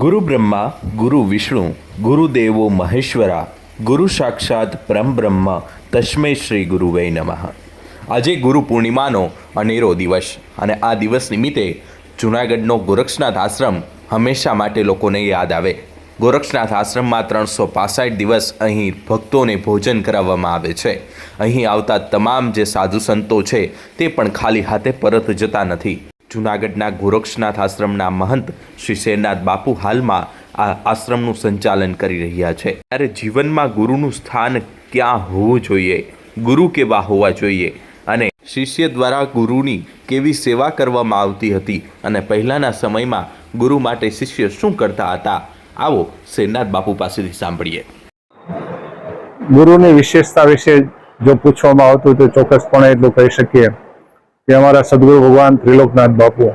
ગુરુ બ્રહ્મા ગુરુ વિષ્ણુ ગુરુદેવો મહેશ્વરા ગુરુ સાક્ષાત પરમબ્રહ્મ તસ્મૈ શ્રી ગુરુવે નમઃ। આજે ગુરુ પૂર્ણિમાનો અનેરો દિવસ અને આ દિવસ નિમિત્તે જૂનાગઢનો ગોરક્ષનાથ આશ્રમ હંમેશા માટે લોકોને યાદ આવે। ગોરક્ષનાથ આશ્રમમાં 365 દિવસ અહીં ભક્તોને ભોજન કરાવવામાં આવે છે। અહીં આવતા તમામ જે સાધુ સંતો છે તે પણ ખાલી હાથે પરત જતા નથી। જૂનાગઢના ગોરક્ષનાથ આશ્રમના મહંત શ્રી શેરનાથ બાપુ હાલમાં આ આશ્રમનું સંચાલન કરી રહ્યા છે। ત્યારે જીવનમાં ગુરુનું સ્થાન ક્યાં હોવું જોઈએ, ગુરુ કેવા હોવા જોઈએ અને શિષ્ય દ્વારા ગુરુની કેવી સેવા કરવામાં આવતી હતી અને પહેલાંના સમયમાં ગુરુ માટે શિષ્ય શું કરતા હતા, આવો શેરનાથ બાપુ પાસેથી સાંભળીએ। ગુરુની વિશેષતા વિશે જો પૂછવામાં આવતું તો ચોક્કસપણે એટલું કહી શકીએ કે અમારા સદગુરુ ભગવાન ત્રિલોકનાથ બાપુ,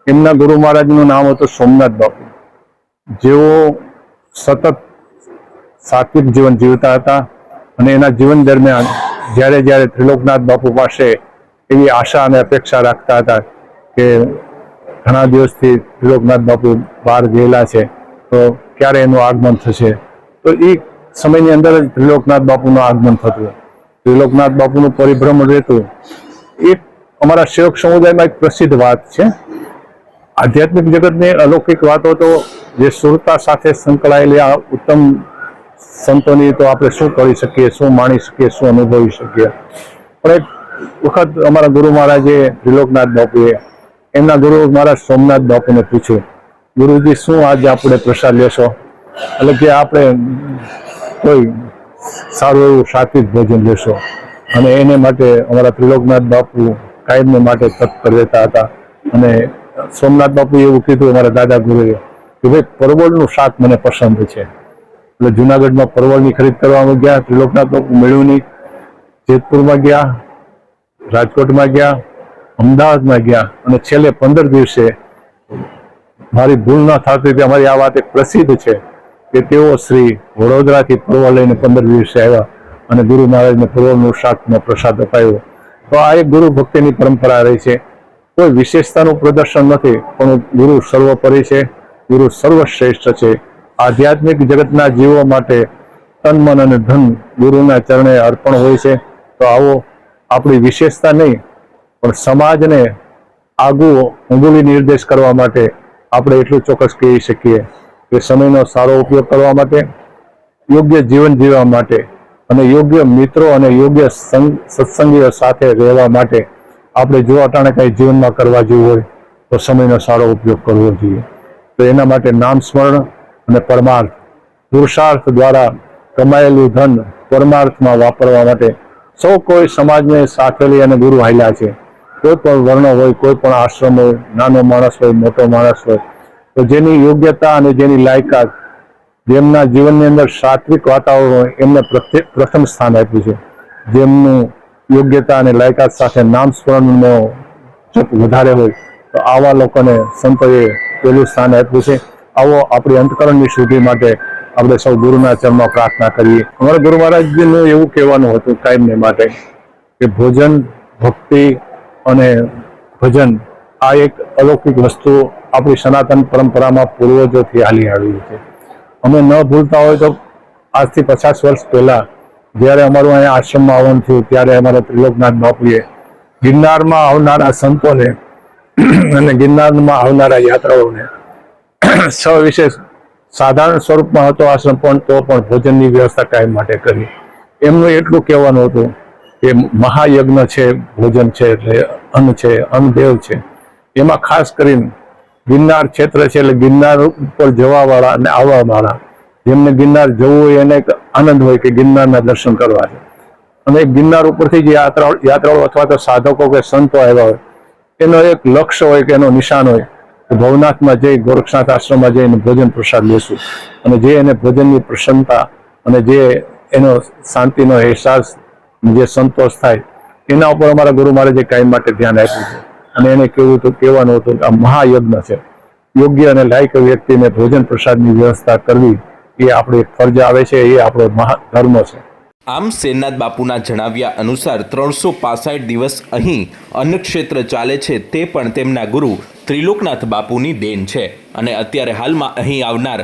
એમના ગુરુ મહારાજનું નામ હતું સોમનાથ બાપુ, જેઓ સતત સાત્વિક જીવન જીવતા હતા અને એના જીવન દરમિયાન જ્યારે જ્યારે ત્રિલોકનાથ બાપુ પાસે એવી આશા અને અપેક્ષા રાખતા હતા કે ઘણા દિવસથી ત્રિલોકનાથ બાપુ બહાર ગયેલા છે તો ક્યારે એનું આગમન થશે, તો એ સમયની અંદર જ ત્રિલોકનાથ બાપુનું આગમન થતું। ત્રિલોકનાથ બાપુનું પરિભ્રમણ રહેતું। એક અમારા સેવક સમુદાયમાં એક પ્રસિદ્ધ વાત છે, આધ્યાત્મિક જગતની અલૌકિક વાતો તો જે સુરતા સાથે સંકળાયેલી આ ઉત્તમ સંતોની તો આપણે શું કરી શકીએ, શું માણી શકીએ, શું અનુભવી શકીએ। પણ એક વખત અમારા ગુરુ મહારાજે ત્રિલોકનાથ બાપુએ એમના ગુરુ મહારાજ સોમનાથ બાપુને પૂછ્યું, ગુરુજી શું આજે આપણે પ્રસાદ લેશો? એટલે કે આપણે કોઈ સારું એવું સાત્વિક ભોજન લેશો અને એને માટે અમારા ત્રિલોકનાથ બાપુ કાયમને માટે તત્પર રહેતા હતા। અને સોમનાથ બાપુએ એવું કીધું અમારા દાદા ગુરુએ કે ભાઈ પરવળનું શાક મને પસંદ છે। એટલે જુનાગઢમાં પરવળની ખરીદ કરવામાં ગયા, ત્રિલોકનાથ બાપુ મળ્યું નહીં, જેતપુરમાં ગયા, રાજકોટમાં ગયા, અમદાવાદમાં ગયા અને છેલ્લે 15 દિવસે મારી ભૂલ ન થતી કે અમારી આ વાત એક પ્રસિદ્ધ છે કે તેઓ શ્રી વડોદરાથી પરવળ લઈને 15 દિવસે આવ્યા અને ગુરુ મહારાજને પરવળનું શાકનો પ્રસાદ અપાયો। તો આ એક ગુરુ ભક્તિની પરંપરા રહી છે। કોઈ વિશેષતાનું પ્રદર્શન નથી, પણ ગુરુ સર્વોપરી છે, ગુરુ સર્વશ્રેષ્ઠ છે। આધ્યાત્મિક જગતના જીવો માટે તન મન અને ધન ગુરુના ચરણે અર્પણ હોય છે। તો આવો આપણી વિશેષતા નહીં પણ સમાજને આગવું ઊંઘુલી નિર્દેશ કરવા માટે આપણે એટલું ચોક્કસ કહી શકીએ કે સમયનો સારો ઉપયોગ કરવા માટે, યોગ્ય જીવન જીવવા માટે અને યોગ્ય મિત્રો અને યોગ્ય સત્સંગીઓ સાથે રહેવા માટે આપણે જો અટાણે કંઈ જીવનમાં કરવા જેવું હોય તો સમયનો સારો ઉપયોગ કરવો જોઈએ। તો એના માટે નામ સ્મરણ અને પરમાર્થ, પુરુષાર્થ દ્વારા કમાયેલું ધન પરમાર્થમાં વાપરવા માટે સૌ કોઈ સમાજને સાથે લઈ અને ગુરુ હાલ્યા છે। કોઈ પણ વર્ણ હોય, કોઈ પણ આશ્રમ હોય, નાનો માણસ હોય, મોટો માણસ હોય, તો જેની યોગ્યતા અને જેની લાયકાત, જેમના જીવનની અંદર સાત્વિક વાતાવરણ હોય એમને પ્રથમ સ્થાન આપ્યું છે। જેમનું યોગ્યતા અને લાયકાત સાથે નામ સ્મરણનો જપ વધારે હોય તો આવા લોકોને સંતોએ પહેલું સ્થાન આપ્યું છે। આવો આપણી અંતકરણની શુદ્ધિ માટે આપણે સૌ ગુરુના ચરણમાં પ્રાર્થના કરીએ। અમારા ગુરુ મહારાજજીનું એવું કહેવાનું હતું કાયમને માટે કે ભોજન, ભક્તિ અને ભજન આ એક અલૌકિક વસ્તુ આપણી સનાતન પરંપરામાં પૂર્વજોથી હાલી આવી છે। અમે ન ભૂલતા હોય તો આજથી 50 વર્ષ પહેલા જ્યારે અમારું અહીંયા આશ્રમમાં આવવાનું થયું ત્યારે અમારા ત્રિલોકનાથ બાપુએ ગિરનારમાં આવનારા સંતોને અને ગિરનારમાં આવનારા યાત્રાઓને સવિશેષ સાધારણ સ્વરૂપમાં હતો આશ્રમ પણ તો પણ ભોજનની વ્યવસ્થા કાયમ માટે કરી। એમનું એટલું કહેવાનું હતું કે મહાયજ્ઞ છે, ભોજન છે, એટલે અન્ન છે, અન્નદેવ છે। એમાં ખાસ કરીને ગિરનાર ક્ષેત્ર છે એટલે ગિરનાર ઉપર જવાવાળા અને આવવાવાળા, જેમને ગિરનાર જવું હોય એને એક આનંદ હોય કે ગિરનારના દર્શન કરવા છે અને ગિરનાર ઉપરથી જે યાત્રાળુ અથવા તો સાધકો કે સંતો આવ્યા હોય એનો એક લક્ષ્ય હોય કે એનો નિશાન હોય કે ભવનાથમાં જઈ ગોરક્ષનાથ આશ્રમમાં જઈને ભોજન પ્રસાદ લેશું અને જે એને ભોજનની પ્રસન્નતા અને જે એનો શાંતિનો અહેસાસ, જે સંતોષ થાય એના ઉપર અમારા ગુરુ મહારાજે કાયમ માટે ધ્યાન આપ્યું છે અને એને કહેવાનું હતું કે આ મહાયજ્ઞ છે। યોગ્ય અને લાયક વ્યક્તિને ભોજન પ્રસાદની વ્યવસ્થા કરવી એ આપણે ફરજ આવે છે, એ આપણો ધર્મ છે। આમ શેરનાથ બાપુના જણાવ્યા અનુસાર 365 દિવસ અહીં અન્નક્ષેત્ર ચાલે છે તે પણ તેમના ગુરુ ત્રિલોકનાથ બાપુની દેન છે અને અત્યારે હાલમાં અહીં આવનાર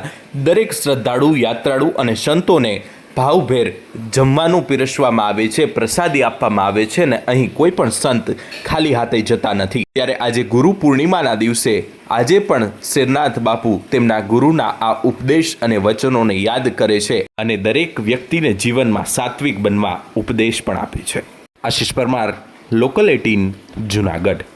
દરેક શ્રદ્ધાળુ, યાત્રાળુ અને સંતોને ભાવભેર જમવાનું પીરસવામાં આવે છે, પ્રસાદી આપવામાં આવે છે અને અહીં કોઈ પણ સંત ખાલી હાથે જતા નથી. ત્યારે આજે ગુરુ પૂર્ણિમાના દિવસે આજે પણ શેરનાથ બાપુ તેમના ગુરુના આ ઉપદેશ અને વચનોને યાદ કરે છે અને દરેક વ્યક્તિને જીવનમાં સાત્વિક બનવા ઉપદેશ પણ આપે છે. આશિષ પરમાર, લોકલ 18, જુનાગઢ.